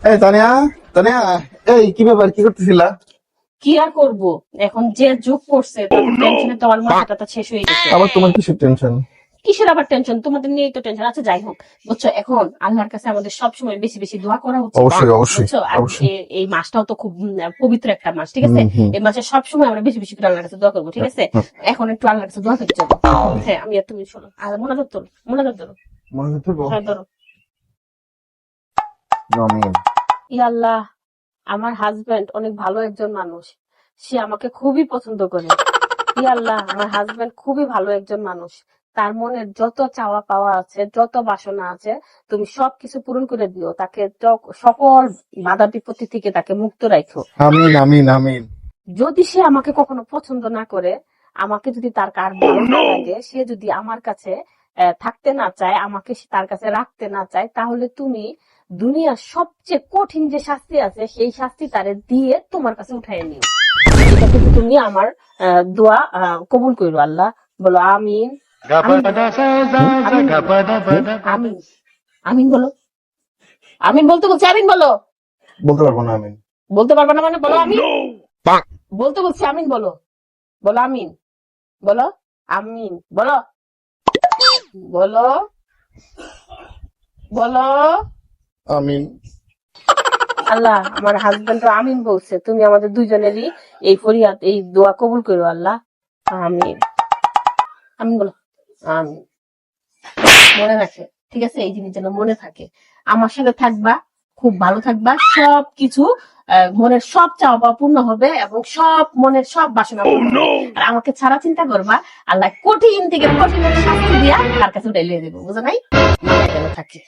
এই তানিয়া, তানিয়া, এই কি ব্যাপার, কি করতেছিলা? কি আর করব, এখন যে যুগ করছে তাতে টেনশনে তো আমার মাথাটা তো শেষ হয়ে গেছে। আবার তোমার কিসের টেনশন? কিসের আবার টেনশন? তোমাদের নিয়েই তো টেনশন। আচ্ছা যাই হোক, বুঝছো, এখন আল্লাহর কাছে আমাদের সবসময় বেশি বেশি দোয়া করা উচিত, অবশ্যই অবশ্যই বুঝছো। আর অবশ্যই। এই মাসটাও তো খুব পবিত্র একটা মাস, ঠিক আছে। হুম হুম। এই মাসে সবসময় আমরা বেশি বেশি করে আল্লাহর কাছে দোয়া করবো, ঠিক আছে। এখন একটু আল্লাহর কাছে দোয়া করতে যাবো। হ্যাঁ, আমি আর তুমি শোনো, আর মোনাজাত ধরো, মোনাজাত ধরো। মনে হচ্ছে হ্যাঁ ধরো। আমিন। ইয়া আল্লাহ, আমার হাজবেন্ড অনেক ভালো একজন মানুষ, সে আমাকে খুবই পছন্দ করে। ইয়া আল্লাহ, আমার হাজবেন্ড খুবই ভালো একজন মানুষ, তার মনের যত চাওয়া পাওয়া আছে, যত বাসনা আছে, তুমি সবকিছু পূরণ করে দিও, তাকে সকল বাধা বিপত্তি থেকে তাকে মুক্ত রাখো। আমিন আমিন আমিন। যদি সে আমাকে কখনো পছন্দ না করে, আমাকে যদি তার কার ভালো না লাগে, সে যদি আমার কাছে থাকতে না চায়, আমাকে সে তার কাছে রাখতে না চায়, তাহলে তুমি দুনিয়ার সবচেয়ে কঠিন যে শাস্তি আছে সেই শাস্তি তারে দিয়ে তোমার কাছে উঠাই নিও। এটা কিন্তু তুমি আমার দোয়া কবুল করো আল্লাহ। বলো আমিন। আমিন বলো। আমিন বলো। আমিন। আমিন বলো। আমিন বলতে বলছি, আমিন বলো। বলতে পারবো না আমিন। বলতে পারবে না মানে বলো আমিন। বলতে বলছি, আমিন বলো। বলো আমিন। বলো আমিন। বলো। বলো। বলো। আমিন। আল্লাহ, আমার হাজবেন্ড আমিন বলছে, তুমি আমাদের দুইজনেরই এই ফরিয়াদ, এই দোয়া কবুল করো আল্লাহ। আমিন। আমিন বলো। আমিন। মনে রাখে, ঠিক আছে, এই জিনিস যেন মনে থাকে। আমার সাথে থাকবা, খুব ভালো থাকবা, সবকিছু মনের সব চাওয়া পাওয়া পূর্ণ হবে এবং সব মনের সব বাসনা পূর্ণ হবে। আর আমাকে ছাড়া চিন্তা করবা, আল্লাহ কঠিন থেকে কঠিন শাস্তি দিয়া তার কাছে উঠাই লিয়ে দেবো, বুঝো নাই? মাথায় যেন থাকে।